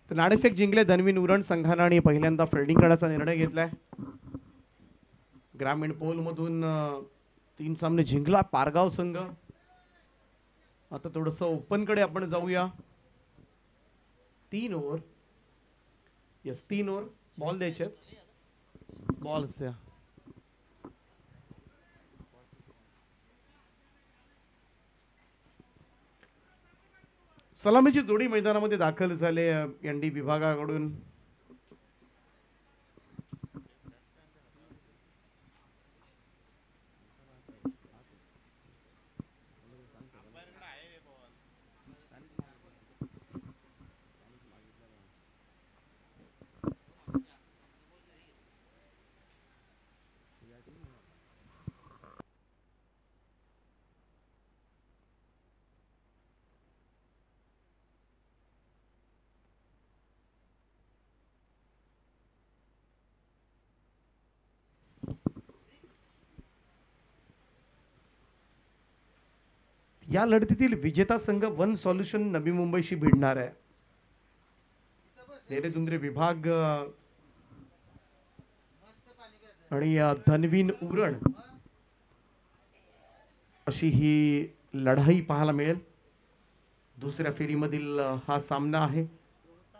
तर नाणेफेक जिंकले धनवीन उरण संघाने आणि पहिल्यांदा फिल्डिंग करण्याचा निर्णय घेतलाय. ग्रामीण पोल मधून 3 सामने जिंकला पारगाव संघ. आता थोडंसं ओपन कडे आपण जाऊया. 3 ओव्हर, यस 3 ओव्हर बॉल द्यायचे, बॉल्स या. सलामीची जोडी मैदानामध्ये दाखल झाले एनडी विभागाकडून. या लढतीतील विजेता संघ वन सॉल्युशन नवी मुंबईशी भिडणार आहे. नेरेदुंद्रे विभाग आणि धनवीन उरण अशी ही लढाई पाहायला मिळेल. दुसऱ्या फेरीमधील हा सामना आहे.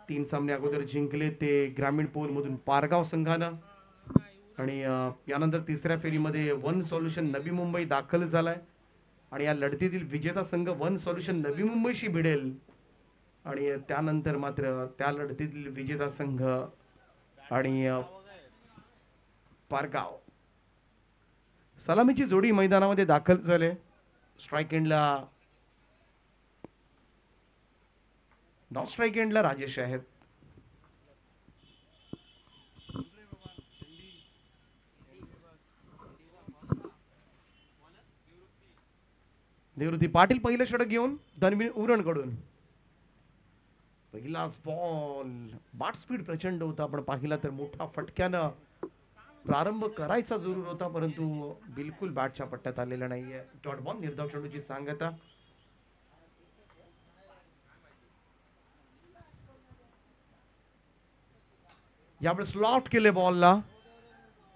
3 सामने अगोदर जिंकले ते ग्रामीण पोल मधून पारगाव संघानं आणि यानंतर तिसऱ्या फेरीमध्ये वन सॉल्युशन नवी मुंबई दाखल झालाय आणि या लढतीतील विजेता संघ वन सॉल्युशन नवी मुंबईशी भिडेल आणि त्यानंतर मात्र त्या लढतीतील विजेता संघ आणि पारगाव. सलामीची जोडी मैदानामध्ये दाखल झाले. स्ट्राइक एंडला नॉन स्ट्राइक एंडला राजेश आहेत. निवृत्ती पाटील पहिलं षटक घेऊन धनवीन उरण कडून. पहिलाच बॉल, बॅट स्पीड प्रचंड होता पण पाहिला तर मोठा फटक्यानं प्रारंभ करायचा जरूर होता परंतु बिलकुल बॅटच्या पट्ट्यात आलेला नाहीये. डॉट बॉल निर्धाव चेंडूची सांगता. यावेळी स्लॉट केले बॉलला,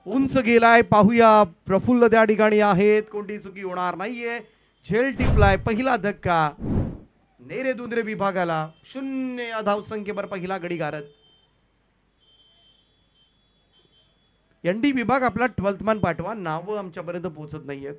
उंच गेलाय. पाहूया प्रफुल्ल त्या ठिकाणी आहेत, कोणती चुकी होणार नाहीये. झेल टिपलाय. पहिला धक्का नेरेदुंद्रे विभागाला. 0 या धावसंख्येवर पहिला गडी गारत. एनडी विभाग आपला 12th मॅन पाठवा, नाव आमच्यापर्यंत पोहोचत नाहीयेत.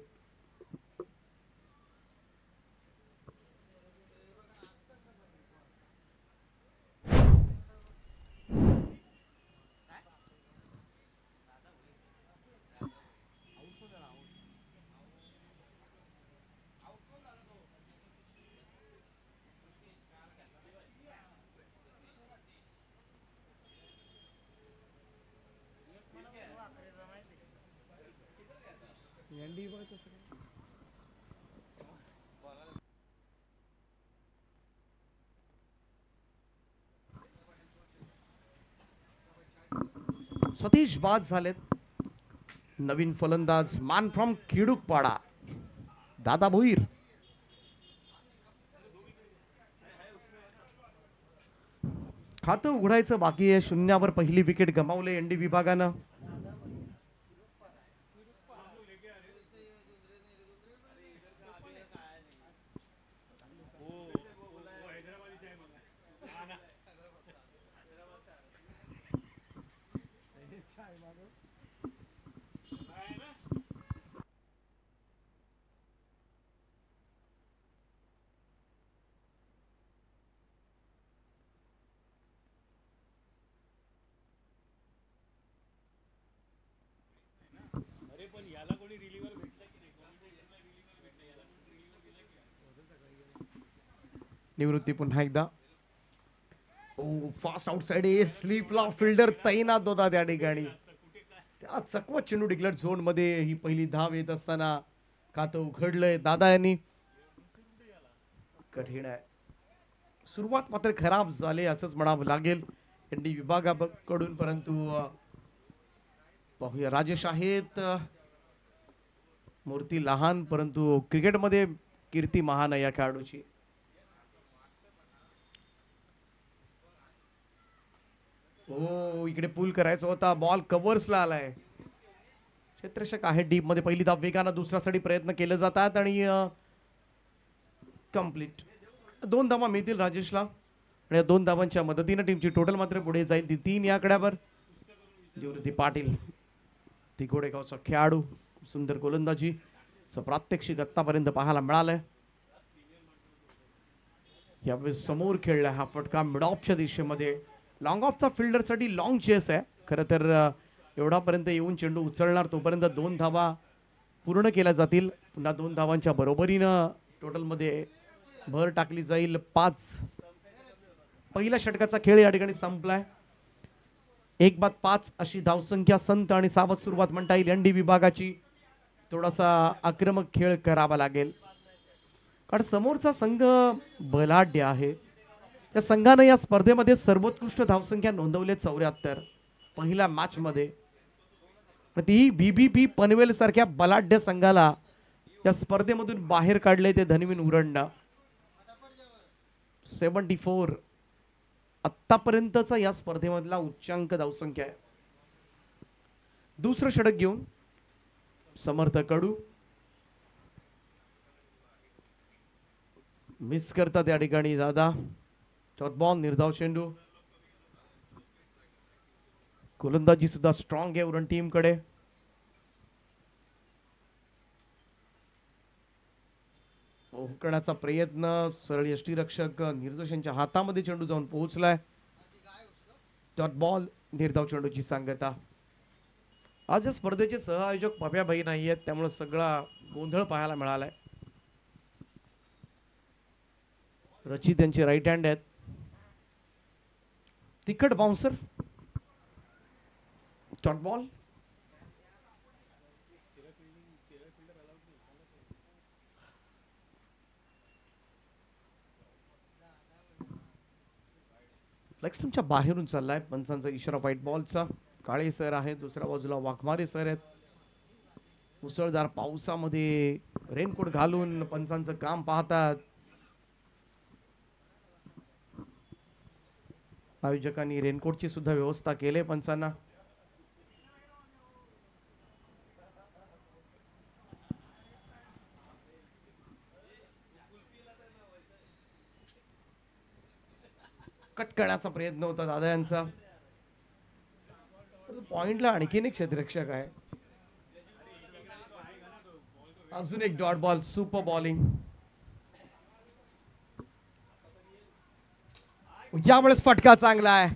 सतीश बाद झालेत. नवीन फलंदाज मान फ्रॉम खिडूकपाडा दादा भोईर. खातं उघडायचं बाकी आहे. 0 पहिली विकेट गमावले एनडी विभागानं. निवृत्ती पुन्हा एकदा. फास्ट आउटसाइड स्लीपला फिल्डर तैनात होता त्या ठिकाणी. त्या चकवत चेंडू डिक्लेअर झोन मध्ये ही पहिली धाव येत असताना खातं उघडलंय दादा यांनी. कठीण आहे. सुरुवात मात्र खराब झाली असंच म्हणावं लागेल एनडी विभागाकडून परंतु पाहूया. राजेश आहेत. मूर्ती लहान परंतु क्रिकेटमध्ये कीर्ती महान आहे या खेळाडूची. हो, इकडे पूल करायचा होता, बॉल कव्हर्सला आलाय. क्षेत्ररक्षक आहे डीप मध्ये. पहिली धाव वेगानं दुसऱ्यासाठी प्रयत्न केले जातात आणि कंप्लीट. 2 धावा मिळतील राजेशला आणि या 2 धावांच्या मदतीने टीमची टोटल मात्र पुढे जाईल ती 3 या आकड्यावर. निवृत्ती पाटील ती गोडेगावचा खेळाडू, सुंदर गोलंदाजी प्रात्यक्षिक आतापर्यंत पाहायला मिळालंय. यावेळेस समोर खेळलाय हा फटका मिड ऑफच्या दिशेमध्ये. लॉंग ऑफचा फिल्डरसाठी लॉंग चेस आहे खरं तर. एवढापर्यंत येऊन चेंडू उचलणार तोपर्यंत 2 धावा पूर्ण केल्या जातील. पुन्हा 2 धावांच्या बरोबरीनं टोटलमध्ये भर टाकली जाईल. 5 पहिल्या षटकाचा खेळ या ठिकाणी संपलाय. 1-5 अशी धावसंख्या संत आणि सावध सुरुवात म्हणता येईल एनडी विभागाची. थोडासा आक्रमक खेळ करावा लागेल कारण समोरचा संघ बलाढ्य आहे. त्या संघानं या स्पर्धेमध्ये सर्वोत्कृष्ट धावसंख्या नोंदवले 74 पहिल्या मॅच मध्ये. ती बीबीपी पनवेल सारख्या बलाढ्य संघाला या स्पर्धेमधून बाहेर काढले ते धनवीन उरणनं. 74 आतापर्यंतचा या स्पर्धेमधला उच्चांक धावसंख्या आहे. दुसरं षटक घेऊन समर्थ कडू मिस करतात या ठिकाणी दादा. शॉर्ट बॉल निर्धाव चेंडू. गोलंदाजी सुद्धा स्ट्रॉंग आहे उरण टीम कडे. हुकण्याचा प्रयत्न सरळ यष्टीरक्षक निर्दोष यांच्या हातामध्ये चेंडू जाऊन पोहोचलाय. डॉट बॉल निर्धाव चेंडूची सांगता. आज या स्पर्धेचे सहआयोजक पप्याबाई नाही आहेत त्यामुळे सगळा गोंधळ पाहायला मिळालाय. रचित यांचे राईट हँड आहेत. तिखट बाउन्सर. Dot ball. लेगस्टमच्या बाहेरून चाललाय. पंचांचा इशारा व्हाईट बॉलचा. काळे सर आहेत दुसऱ्या बाजूला वाघमारे सर आहेत. मुसळधार पावसामध्ये रेनकोट घालून पंचांचं काम पाहतात. आयोजकांनी रेनकोटची सुद्धा व्यवस्था केली पंचांना. कट करण्याचा प्रयत्न होता दादा यांचा. पॉइंटला आणखीन एक क्षेत्ररक्षक आहे. अजून एक डॉट बॉल. Super bowling. यावेळेस फटका चांगला आहे.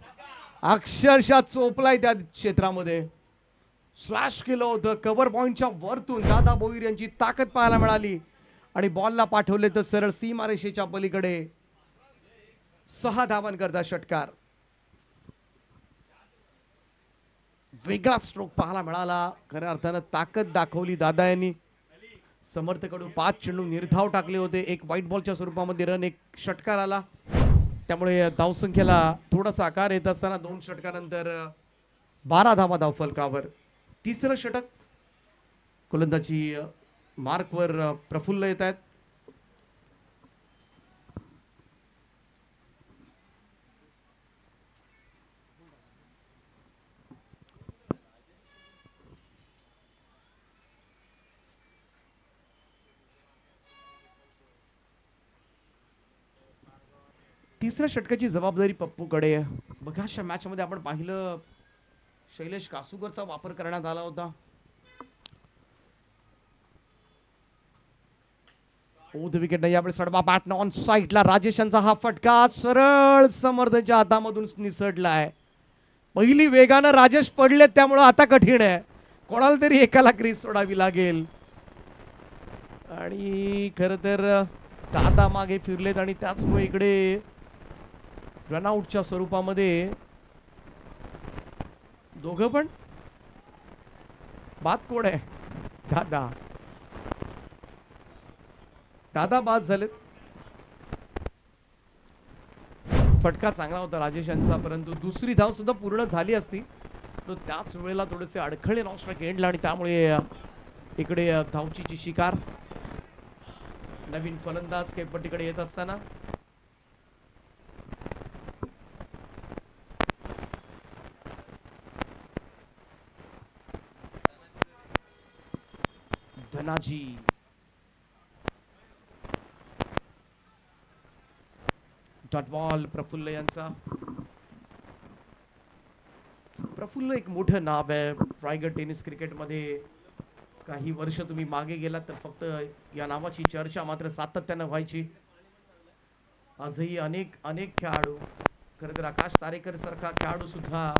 अक्षरशः चोपलाय त्या क्षेत्रामध्ये. स्लॅश केलं होतं कव्हर पॉइंटच्या वरतून. दादा बोईर यांची ताकद पाहायला मिळाली आणि बॉलला पाठवले तर सरळ सीमारेषेच्या पलीकडे. 6 धावांकरता षटकार. वेगळा स्ट्रोक पाहायला मिळाला. खऱ्या अर्थानं ताकद दाखवली दादा यांनी. समर्थकडून 5 चेंडू निर्धाव टाकले होते. एक व्हाईट बॉलच्या स्वरूपामध्ये रन, एक षटकार आला. त्यामुळे धावसंख्येला थोडासा आकार येत असताना 2 षटकानंतर 12 धावा धावफलकावर. तिसरं षटक. गोलंदाजी मार्कवर प्रफुल्ल येत आहेत. तिसऱ्या षटकाची जबाबदारी पप्पूकडे. बघा अशा मॅच मध्ये आपण पाहिलं शैलेश कासूकरचा वापर करण्यात आला होता. विकेट नाही यावेळेस. सडबा बॅटन ऑन साईडला. राजेश यांचा हा फटका सरळ समर्थच्या हातामधून निसटलाय. पहिली वेगानं राजेश पडले त्यामुळे आता कठीण आहे. कोणाला तरी एकाला क्रीज सोडावी लागेल आणि खर तर दादा मागे फिरलेत आणि त्याचमुळे इकडे रनआउटच्या स्वरूपामध्ये दोघं पण बाद. कोण आहे? दादा. दादा बाद झालेत. फटका चांगला होता राजेश यांचा परंतु दुसरी धाव सुद्धा पूर्ण झाली असती तो त्याच वेळेला थोडेसे अडखळे नॉन स्ट्राइक एंडला आणि त्यामुळे इकडे धावचीची शिकार. नवीन फलंदाज खेळपट्टीकडे येत असताना धनाजी. डॉट बॉल प्रफुल्ल यांचा. प्रफुल्ल एक मोठं नाव आहे रायगड टेनिस क्रिकेटमध्ये. काही वर्ष तुम्ही मागे गेलात तर फक्त या नावाची चर्चा मात्र सातत्यानं व्हायची. आजही अनेक अनेक खेळाडू, खरं तर आकाश तारेकर सारखा खेळाडू सुद्धा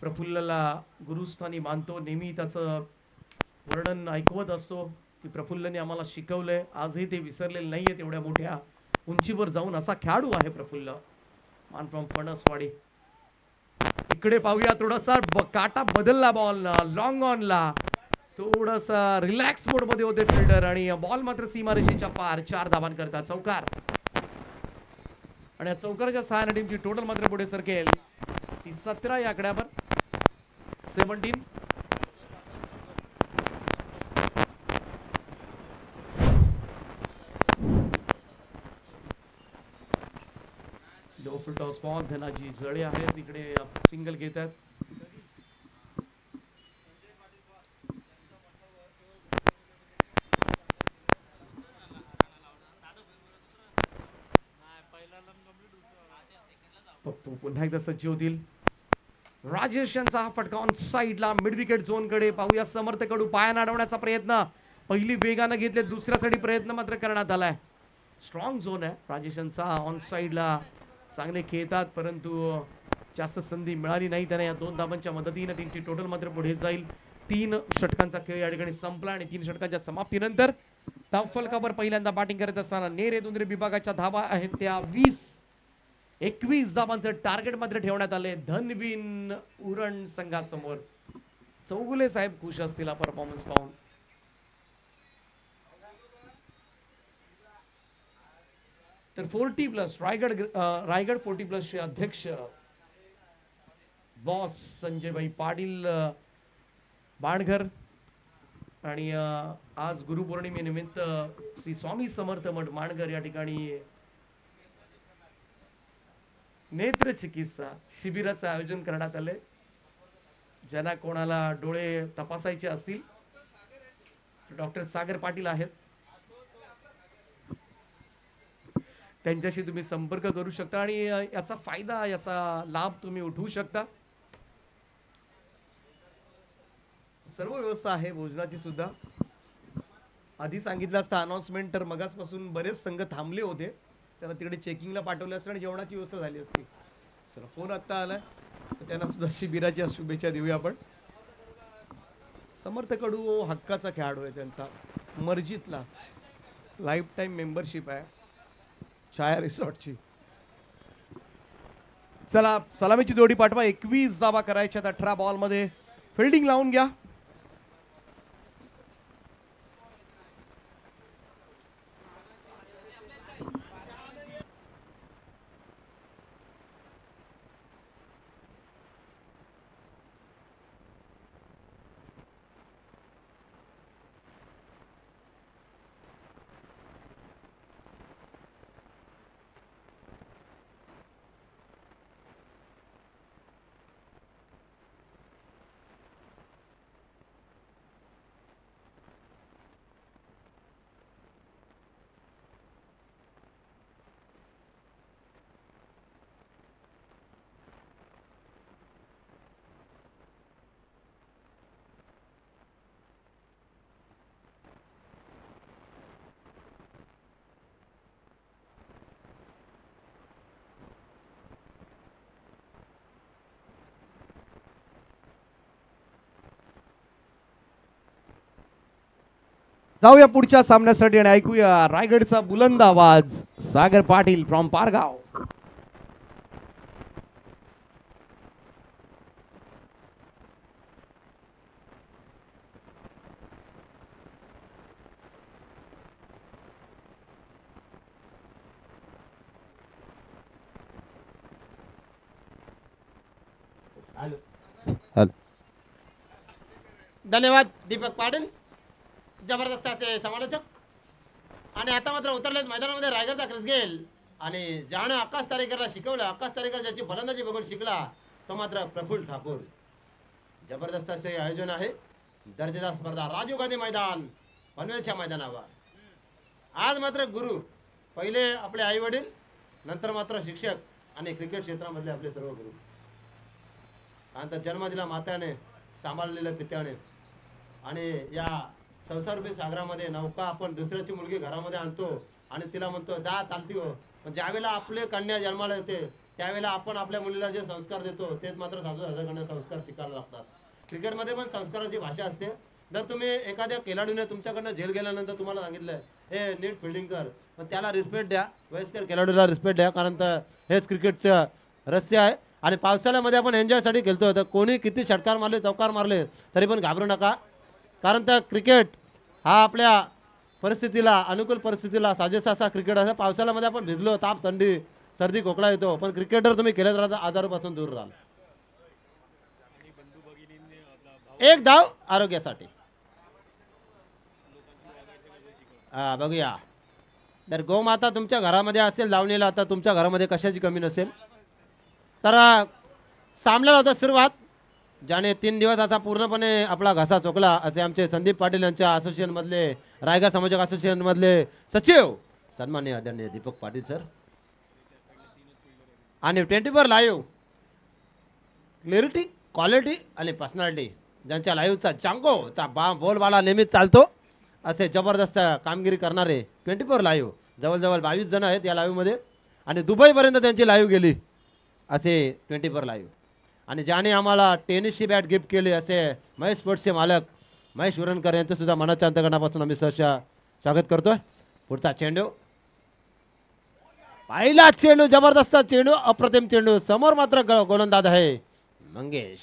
प्रफुल्लला गुरुस्थानी मानतो. नेहमी त्याचं वर्णन ऐकवत असतो की प्रफुल्लने आम्हाला शिकवलंय. आजही ते विसरलेले नाहीये. तेवढ्या मोठ्या उंचीवर जाऊन असा खेळाडू आहे प्रफुल्ल. मान फ्रॉम फणसवाडी. इकडे पाहूया थोडासा काटा बदलला बॉल ना, लॉंग ऑनला थोडासा रिलॅक्स मोड मध्ये होते फिल्डर आणि बॉल मात्र सीमारेषेच्या पार. 4 धावांकरता चौकार आणि या चौकाराच्या सहाय्याने टीमची टोटल मात्र पुढे सरकेल. ती 17 या आकड्यावर 17. Low full toss ball. Dhanaji Jale आहेत इकडे सिंगल घेत आहेत. पप्पू पुन्हा एकदा सज्ज होतील. राजेश यांचा हा फटका ऑन साइडला मिड विकेट झोन कडे. पाहूया समर्थ कडू पायानं अडवण्याचा प्रयत्न. पहिली वेगानं घेतले, दुसऱ्यासाठी प्रयत्न मात्र करण्यात आलाय. स्ट्रॉंग झोन आहे राजेश यांचा. ऑन साइडला चांगले खेळतात परंतु जास्त संधी मिळाली नाही त्यांना. या 2 धावांच्या मदतीने टीमची टोटल मात्र पुढे जाईल. 3 षटकांचा खेळ या ठिकाणी संपला आणि 3 षटकांच्या समाप्तीनंतर धावफलकावर पहिल्यांदा बॅटिंग करत असताना नेरे दुंद्रे विभागाच्या धावा आहेत त्या 21 धावांचं टार्गेट मात्र ठेवण्यात आले धनवीन उरण संघासमोर. चौगुले साहेब खुश असतील हा परफॉर्मन्स पाहून. तर 40+ रायगड 40+ चे अध्यक्ष बॉस संजयभाई पाटील बाणघर आणि आज गुरुपौर्णिमेनिमित्त श्री स्वामी समर्थ मठ माणघर या ठिकाणी नेत्र चिकित्सा शिबिराचं आयोजन करण्यात आले. ज्यांना कोणाला डोळे तपासायचे असतील डॉक्टर सागर पाटील आहेत, त्यांच्याशी तुम्ही संपर्क करू शकता आणि याचा फायदा, याचा लाभ तुम्ही उठवू शकता. सर्व व्यवस्था आहे भोजनाची सुद्धा. आधी सांगितलं असतं अनाउन्समेंट तर मगासपासून बरेच संघ थांबले होते. त्यांना तिकडे चेकिंगला पाठवलं असतं आणि जेवणाची व्यवस्था झाली असती. चला फोन आत्ता आलाय तर त्यांना सुद्धा शिबिराच्या शुभेच्छा देऊया आपण. समर्थ कडू हक्काचा खेळाडू आहे. त्यांचा मर्जीतला लाईफ टाईम मेंबरशिप आहे छाया रिसॉर्टची. चला सलामीची जोडी पाठवा. 21 धावा करायच्यात 18 बॉल मध्ये. फिल्डिंग लावून घ्या. जाऊया पुढच्या सामन्यासाठी आणि ऐकूया रायगडचा बुलंद आवाज सागर पाटील फ्रॉम पारगाव. धन्यवाद दीपक पाटील, जबरदस्त असे समालोचक. आणि आता मात्र उतरलेत मैदानामध्ये रायगडचा क्रिस गेल आणि ज्यानं आकाश तारेकरला शिकवलं, आकाश तारेकर ज्याची फलंदाजी बघून शिकला तो मात्र प्रफुल्ल ठाकूर. जबरदस्त असे आयोजन आहे, दर्जेदार स्पर्धा. राजीव गांधी मैदान पनवेलच्या मैदानावर. आज मात्र गुरु पहिले आपले आई वडील, नंतर मात्र शिक्षक आणि क्रिकेट क्षेत्रामधले आपले सर्व गुरु. नंतर जन्म दिला मात्याने, सांभाळलेलं पित्याने. आणि या संसाररूपी सागरामध्ये नौका आपण दुसऱ्याची मुलगी घरामध्ये आणतो आणि तिला म्हणतो जा चालती हो. पण ज्यावेळेला आपले कन्या जन्माला येते त्यावेळेला आपण आपल्या मुलीला जे संस्कार देतो तेच मात्र सासू सासऱ्याकडनं संस्कार शिकायला लागतात. क्रिकेटमध्ये पण संस्काराची भाषा असते. जर तुम्ही एखाद्या खेळाडूने तुमच्याकडनं झेल गेल्यानंतर तुम्हाला सांगितलं हे नीट फिल्डिंग कर, पण त्याला रिस्पेक्ट द्या. वयस्कर खेळाडूला रिस्पेक्ट द्या, कारण तर हेच क्रिकेटचं रहस्य आहे. आणि पावसाळ्यामध्ये आपण एन्जॉयसाठी खेळतो, तर कोणी किती षटकार मारले चौकार मारले तरी पण घाबरू नका, कारण तर क्रिकेट हा आपल्या परिस्थितीला अनुकूल परिस्थितीला साजेसा असा क्रिकेट आहे. पावसाळ्यामध्ये आपण भिजलो, ताप थंडी सर्दी खोकला येतो, पण क्रिकेटर तुम्ही खेळत राहता आजारापासून दूर राहाल. एक धाव आरोग्यासाठी. बघूया, तर गोमाता तुमच्या घरामध्ये असेल लावणीला, तर तुमच्या घरामध्ये कशाची कमी नसेल. तर सामन्याला होता सुरुवात, ज्याने 3 दिवस असा पूर्णपणे आपला घसा चोकला असे आमचे संदीप पाटील यांच्या असोसिएशनमधले, रायगड समाजक असोसिएशनमधले सचिव सन्माननीय आदरणीय दीपक पाटील सर. आणि 24 लाईव्ह क्लॅरिटी, क्वालिटी आणि पर्सनॅलिटी ज्यांच्या लाईव्हचा चांगोचा बोलबाला नेहमीच चालतो असे जबरदस्त कामगिरी करणारे 24 लाईव्ह, जवळजवळ 22 जण आहेत या लाईव्हमध्ये. आणि दुबईपर्यंत त्यांची लाईव्ह गेली असे 24 लाईव्ह. आणि ज्याने आम्हाला टेनिसची बॅट गिफ्ट केली असे महेश स्पोर्ट्सचे मालक महेश उरणकर यांचं सुद्धा मनाच्या अंतकरणापासून आम्ही सहर्ष स्वागत करतोय. पुढचा चेंडू, पहिला चेंडू, जबरदस्त चेंडू, अप्रतिम चेंडू. समोर मात्र गोलंदाज आहे मंगेश,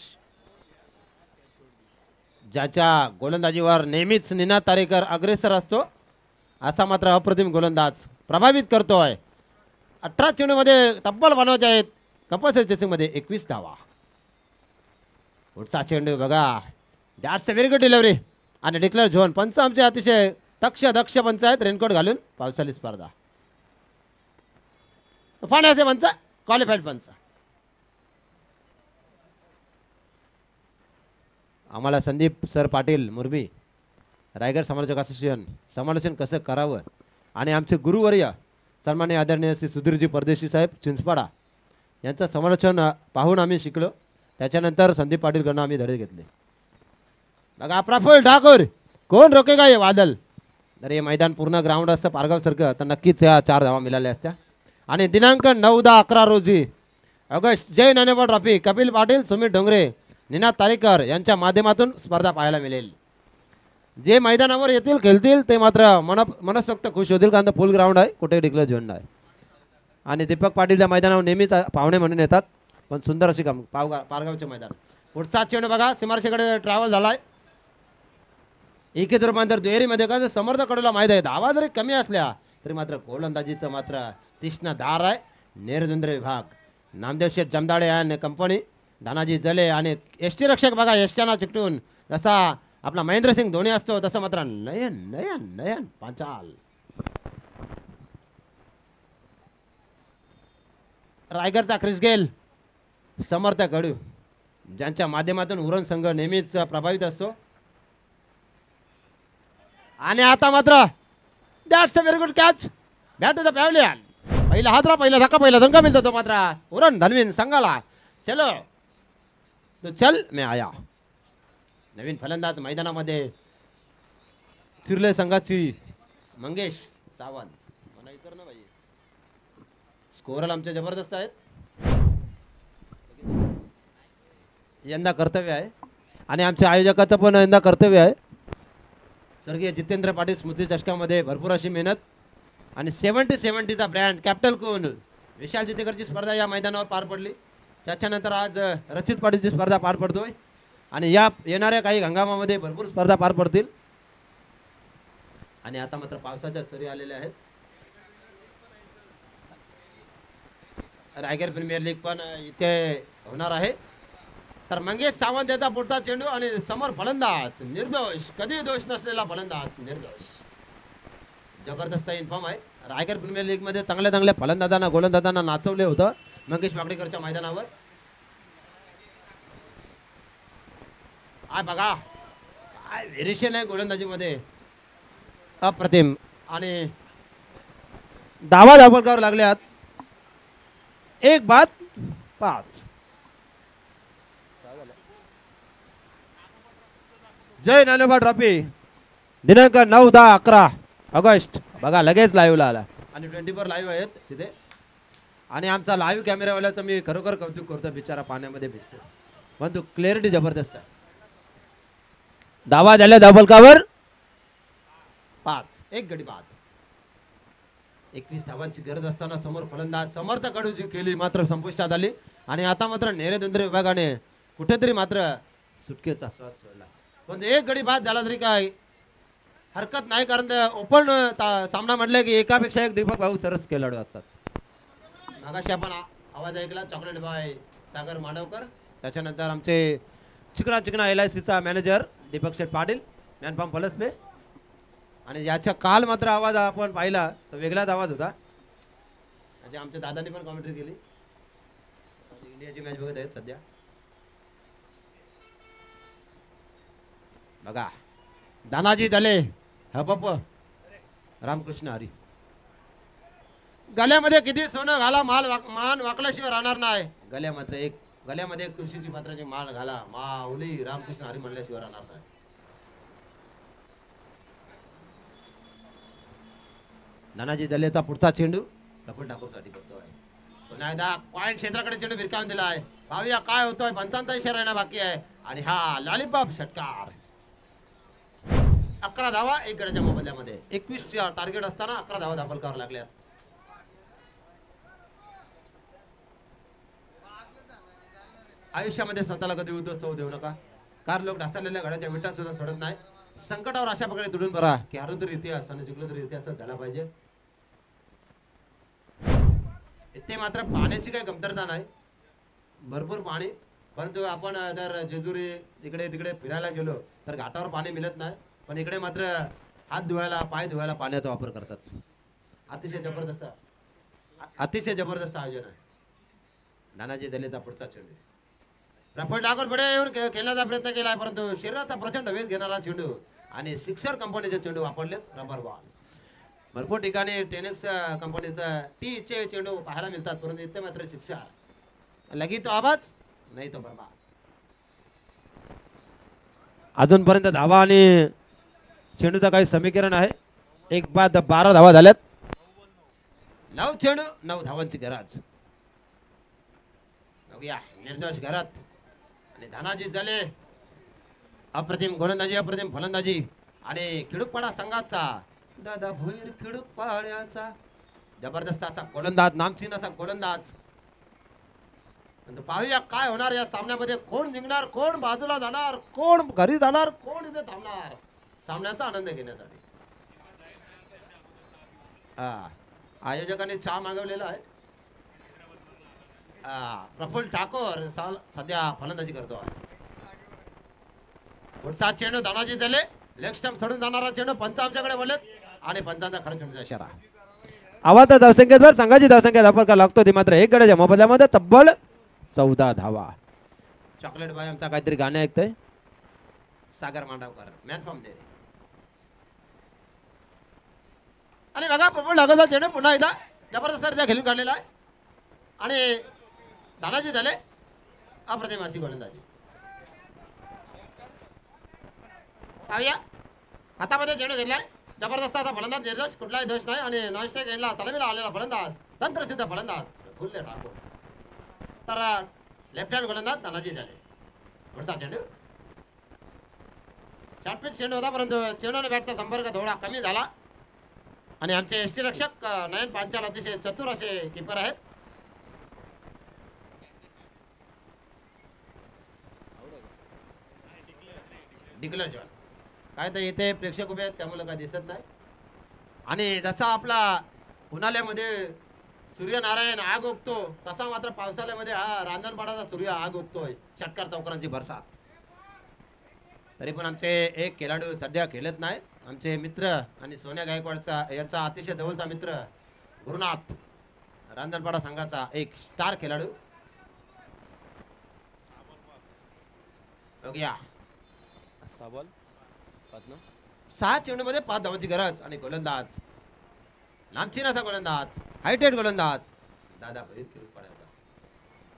ज्याच्या गोलंदाजीवर नेहमीच निनाद तारेकर अग्रेसर असतो. असा मात्र अप्रतिम गोलंदाज प्रभावित करतोय. 18 चेंडूमध्ये तब्बल बनवायचे आहेत कंपल्सरी चेसिंगमध्ये 21 धावा. पुढचा चेंडू बघा, that's a very good delivery आणि डिक्लेअर झोन. पंच आमचे अतिशय दक्ष पंच आहेत, रेनकोट घालून. पावसाळी स्पर्धा फाण्याचे पंच, क्वालिफाईड पंच. आम्हाला संदीप सर पाटील मुरबी, रायगड समालोचक असोसिएशन समालोचन कसं करावं आणि आमचे गुरुवर्य सन्माननीय आदरणीय श्री सुधीरजी परदेशी साहेब चिंचपाडा यांचं समालोचन पाहून आम्ही शिकलो. त्याच्यानंतर संदीप पाटीलकडनं आम्ही धडे घेतले. बघा प्रफुल्ल ठाकूर, कोण रोकेगा हे वादल. जर हे मैदान पूर्ण ग्राउंड असतं पारगावसारखं तर नक्कीच या 4 धावा मिळाल्या असत्या. आणि दिनांक 9-10-11 रोजी ऑगस्ट जय ज्ञानेश्वर ट्रॉफी कपिल पाटील, सुमित डोंगरे, निनाद तारेकर यांच्या माध्यमातून स्पर्धा पाहायला मिळेल. जे मैदानावर येतील खेळतील ते मात्र मनसोक्त खुश होतील, कारण फुल ग्राउंड आहे, कुठे डिक्लेअर झोन आहे. आणि दीपक पाटीलच्या मैदानावर नेहमीच पाहुणे म्हणून येतात, पण सुंदर अशी काम पारगावचे मैदान. पुढचा चेंडू बघा, सीमारेषेकडे ट्रॅव्हल झालाय. एकेच रूपांतर दुहेरीमध्ये का समर्थ कडूला माहीत आहे, धावा जरी कमी असल्या तरी मात्र गोलंदाजीचं मात्र तीक्ष्ण धार आहे. नेरदुंद्र विभाग नामदेव शेठ जमदाडे आणि कंपनी, धनाजी जले आणि एसटी रक्षक बघा, यष्ट्यांना चिकटून जसा आपला महेंद्रसिंग धोनी असतो तसं मात्र नयन नयन नयन पांचाल. रायगडचा क्रिस गेल, समर्थ कडू ज्यांच्या माध्यमातून उरण संघ नेहमीच प्रभावित असतो. आणि आता मात्र that's a very good catch, back to the pavilion. पहिला हादरा, पहिला धक्का, पहिला दंगा मिळतो तो मात्र उरण धनवीन संघाला. चलो तो चल मैं आया. नवीन फलंदाज मैदानामध्ये चिरले संघाची मंगेश सावंत. मला इतर ना पाहिजे, स्कोरल आमचे जबरदस्त आहेत. यंदा कर्तव्य आहे आणि आमच्या आयोजकाचं पण यंदा कर्तव्य आहे. स्वर्गीय जितेंद्र पाटील स्मृती चषकामध्ये भरपूर अशी मेहनत आणि 70-70चा ब्रँड कॅप्टन कोण विशाल जितेकरची स्पर्धा या मैदानावर पार पडली. त्याच्यानंतर आज रचित पाटीलची स्पर्धा पार पडतोय आणि या येणाऱ्या काही हंगामामध्ये भरपूर स्पर्धा पार पडतील. आणि आता मात्र पावसाच्या सरी आलेल्या आहेत. रायगड प्रीमियर लीग पण इथे होणार आहे. तर मंगेश सावंत याचा पुढचा चेंडू आणि समोर फलंदाज निर्दोष, कधी दोष नसलेला फलंदाज निर्दोष. जबरदस्त इन्फॉर्म आहे. रायगड प्रीमियर लीग मध्ये चांगल्या फलंदाजांना गोलंदाजांना नाचवले होतं मंगेश वाकडेकरच्या मैदानावर. बघा काय व्हेरिएशन आहे गोलंदाजीमध्ये. अप्रतिम आणि धावा धावपलकावर लागल्यात 1-5. जय ज्ञानोबा ट्रॉफी दिनांक 9, 10, 11 ऑगस्ट. बघा लगेच लाईव्हला आला आणि 24 लाईव्ह आहेत तिथे. आणि आमचा लाईव्ह कॅमेरावाल्याचं मी खरोखर कौतुक करतो. बिचारा पाण्यामध्ये भिजतो पण तो क्लिअरिटी जबरदस्त आहे. धावा झाल्या धावपलकावर 5. 1 गडी बाद. 21 धावांची गरज असताना समोर फलंदाज समर्थ कडूची केली मात्र संपुष्टात आली. आणि आता मात्र नेरेदुंद्रे विभागाने कुठेतरी मात्र सुटकेचा श्वास सोडला. पण 1 गडी बाद झाला तरी काय हरकत नाही, कारण ओपन सामना म्हटलं की एकापेक्षा एक दीपक भाऊ सरस खेळाडू असतात. मागाशी आपण आवाज ऐकला चॉकलेट बॉय सागर मांडवकर, त्याच्यानंतर आमचे चिकना LICचा manager Deepak Sheth Patil man from Palaspe. आणि याच्या काल मात्र आवाज आपण पाहिला तर वेगळाच आवाज होता. म्हणजे आमच्या दादांनी पण कॉमेंट्री केली. इंडियाची मॅच बघत आहेत सध्या. बघा दानाजी झाले हपप रामकृष्ण हरी. गल्यामध्ये किती सोनं घाला मान वाकल्याशिवाय राहणार नाही. गल्यामध्ये एक तुळशीची पात्राची माळ घाला माऊली रामकृष्ण हरी म्हणल्याशिवाय राहणार नाही. नानाजी दलेचा पुढचा चेंडू प्रफुल्ल ठाकूरसाठी करतोय. पुन्हा एकदा पॉइंट क्षेत्राकडे चेंडू भिरकावून दिला आहे. पाहूया काय होतोय. 55 इशारा येणं बाकी आहे आणि हा लॉलीपॉप षटकार. 11 धावा 1 गड्याच्या मोबदल्यामध्ये. 21 टार्गेट असताना 11 धावा धावपलकावर लागल्यात. आयुष्यामध्ये स्वतःला कधी उद्ध्वस्त होऊ देऊ नका. कार लोक ढासळलेल्या घड्याच्या विटा सुद्धा सोडत नाही. संकटावर अशा प्रकारे दुडून बरा की हरलो तरी इतिहास आणि जिंकलो तरी इतिहासच झाला पाहिजे. इथे मात्र पाण्याची काही कमतरता नाही, भरपूर पाणी. परंतु आपण जर जेजुरी इकडे तिकडे फिरायला गेलो तर घाटावर पाणी मिळत नाही. पण इकडे मात्र हात धुवायला पाय धुवायला पाण्याचा वापर करतात. अतिशय जबरदस्त आयोजन आहे. नानाजी दलेचा पुढचा चेंडू प्रफुल्ल ठाकूर पुढे येऊन खेळण्याचा प्रयत्न केलाय, परंतु शरीराचा प्रचंड वेग घेणारा चेंडू आणि सिक्सर कंपनीचे चेंडू वापरलेत. रबर बॉल भरपूर ठिकाणी टेनिक्स कंपनीचा टीचे चेंडू पाहायला मिळतात, परंतु इथे मात्र सिक्सर. लगी तो आवाज नाही तो बर्बाद. अजूनपर्यंत धावा आणि चेंडूचा काही समीकरण आहे. 1-12 धावा झाल्यात. 9 चेंडू 9 धावांची गरज. बघूया निर्दोष घरात आणि धनाजी झाले. अप्रतिम गोलंदाजी अप्रतिम फलंदाजी आणि खिडूकपाडा संघाचा दादा भोईर खिडूकपाड्याचा जबरदस्त असा गोलंदाज, नामचीन असा गोलंदाज. पाहूया काय होणार या सामन्यामध्ये. कोण जिंकणार, कोण बाजूला जाणार, कोण घरी जाणार, कोण इथे थांबणार सामन्याचा आनंद घेण्यासाठी. आयोजकांनी चहा मागवलेला आहे. प्रफुल्ल ठाकूर सध्या फलंदाजी करतो आहे. पुढचा चेंडू धनाजी झाले. लेग स्टंप सोडून जाणारा चेंडू पंच आमच्याकडे बोलत आणि पंचांचा खरं चेंडूचा इशारा. आवाज धावसंख्येवर संघाची धावसंख्या धावपलकार लागतो ती मात्र 1 गड्याच्या मोबदल्यामध्ये तब्बल 14 धावा. चॉकलेट बाय आमचा काहीतरी गाणे ऐकतोय. सागर मांडवकर मॅन फ्रॉम डेअरी. आणि बघा प्रफुल्ल ठाकूरचा चेंडू पुन्हा एकदा जबरदस्त रित्या खेळून काढलेला आहे आणि दादाजी झाले अप्रतिम अशी गोलंदाजी. पाहूया हातामध्ये चेंडू घेतलाय जबरदस्त असा फलंदाज. निर्दोष कुठलाही दोष नाही आणि नॉनस्टेक एंडला सलामीला आलेला फलंदाज तंत्रसिद्ध फलंदाज प्रफुल्ल ठाकूर. तर लेफ्ट हँड गोलंदाज दादाजी झाले. पुढचा चेंडू शॉर्टपिच चेंडू होता, परंतु चेंडू आणि बॅटचा संपर्क थोडा कमी झाला आणि आमचे एसटी रक्षक नयन पांचाल अतिशय चतुर असे किपर आहेत. डिक्लेअर जॉन काय तर इथे प्रेक्षक उभे आहेत त्यामुळे काय दिसत नाही. आणि जसा आपला उन्हाळ्यामध्ये सूर्यनारायण आग उगतो तसा मात्र पावसाळ्यामध्ये हा रांजणपाडाचा सूर्य आग उगतोय. षटकार चौकारांची बरसात. तरी पण आमचे एक खेळाडू सध्या खेळत नाही. आमचे मित्र आणि सोन्या गायकवाडचा यांचा अतिशय जवळचा मित्र गुरुनाथ रांजणपाडा संघाचा एक स्टार खेळाडू. बघूया 6 चेंडूमध्ये 5 धावांची गरज आणि गोलंदाज नामचीन असा गोलंदाज हायटेड गोलंदाज दादा भैर फिरून पडायचा.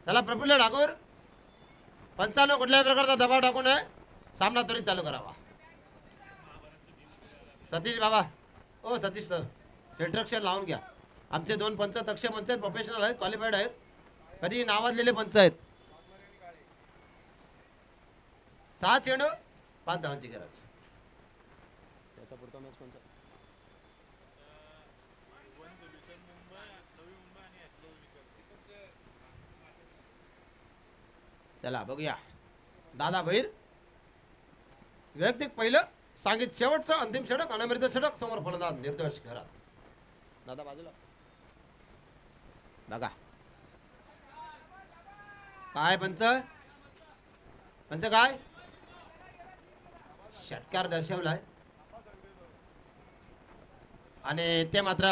चला प्रफुल्ल ठाकूर पंचांनो कुठल्याही प्रकारचा दबाव टाकू नये सामना त्वरित चालू करावा. सतीश बाबा ओ सतीश सर सेंट्रक्शन लावून घ्या. आमचे 2 पंच तक्ष पंच आहेत प्रोफेशनल आहेत क्वालिफाईड आहेत कधी नावाजलेले पंच आहेत. 6 चेंडू 5 धावांची गरज. चला बघूया दादा भैर वैयक्तिक पहिलं सांगित शेवटचं अंतिम षटक अनमर्यादित षटक समोर फलंदाज निर्दोष घरात. दादा बाजूला बघा काय पंच पंच काय षटकार दर्शवलाय आणि ते मात्र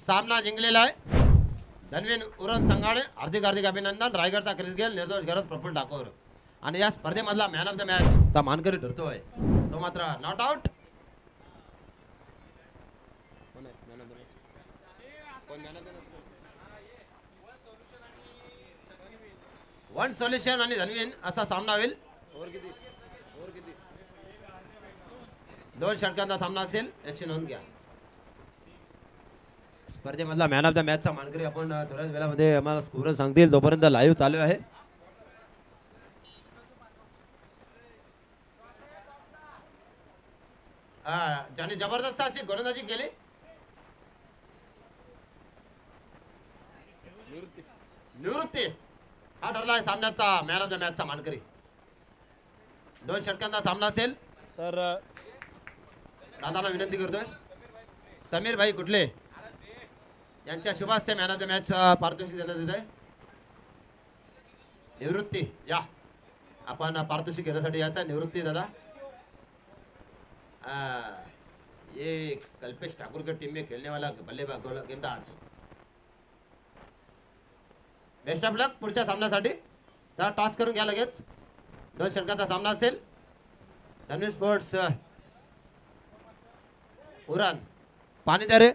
सामना जिंकलेला आहे. धनवीन उरण संघाने हार्दिक हार्दिक अभिनंदन. रायगडचा क्रिस गेल निर्दोष घरात प्रफुल्ल ठाकूर आणि या स्पर्धेमधला मॅन ऑफ द मॅच चा मानकरी ठरतोय तो मात्र नॉट आउट. वन सोल्युशन आणि धनवीन असा सामना होईल. 2 षटकांचा सामना असेल याची नोंद घ्या. स्पर्धेमधला मॅन ऑफ द मॅचचा मानकरी आपण थोड्याच वेळामध्ये आम्हाला स्कोर सांगतील तोपर्यंत लाईव्ह चालू आहे. ज्याने जबरदस्त अशी गोलंदाजी केली निवृत्ती हा ठरलाय सामन्याचा मॅन ऑफ द मॅचचा मानकरी. 2 षटकांचा सामना असेल तर दादाला विनंती करतोय समीर भाई कुठले यांच्या शुभ हस्ते मॅन ऑफ द मॅच पारितोषिक देण्यात येत आहे. निवृत्ती या आपण पारितोषिक घेण्यासाठी याचा निवृत्ती दादा. ये कल्पेश ठाकुर की टीम में खेलने वाला बल्लेबाज गेंदबाज बेस्ट ऑफ लक पुढच्या सामन्यासाठी. जरा टॉस करून घ्या लगेच. 2 षटकाचा सामना असेल. धनवीर स्पोर्ट्स उरण पाणी द्या रे.